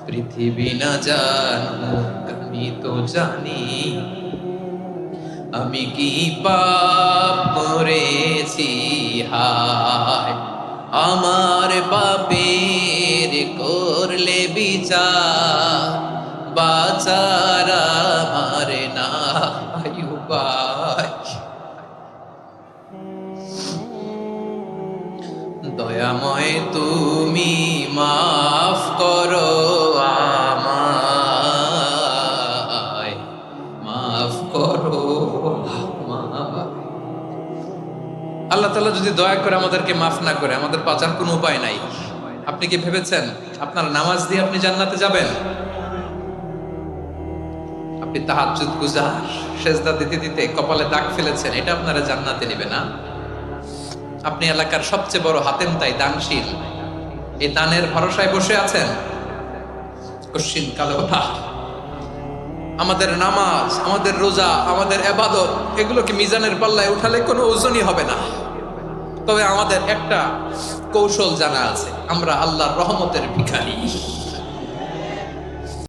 পৃথিবী না জানুক আমি তো জানি আমি কি পাপ করেছি। হায় আমার পাপের করলে বিচার, বাঁচার আমার নাই উপায়। দয়াময় তুমি মাফ করো আমায়, মাফ করো আমায়। আল্লাহ তাআলা যদি দয়া করে আমাদেরকে মাফ না করে, আমাদের বাঁচার কোনো উপায় নাই। আপনি কি ভেবেছেন আপনার নামাজ দিয়ে আপনি জান্নাতে যাবেন? আপনি তাহাজ্জুদ গুজার, সেজদা দিতে দিতে কপালে দাগ ফেলেছেন, এটা আপনারা জান্নাতে নেবে না? আপনি এলাকার সবচেয়ে বড় হাতেম তাই দানশীল, এই দানের ভরসায় বসে আছেন, কশিন কালো ওঠা। আমাদের নামাজ, আমাদের রোজা, আমাদের ইবাদত, এগুলোকে মিজানের পাল্লায় উঠালে কোনো ওজনই হবে না। তবে আমাদের একটা কৌশল জানা আছে, আমরা আল্লাহর রহমতের ভিখারি।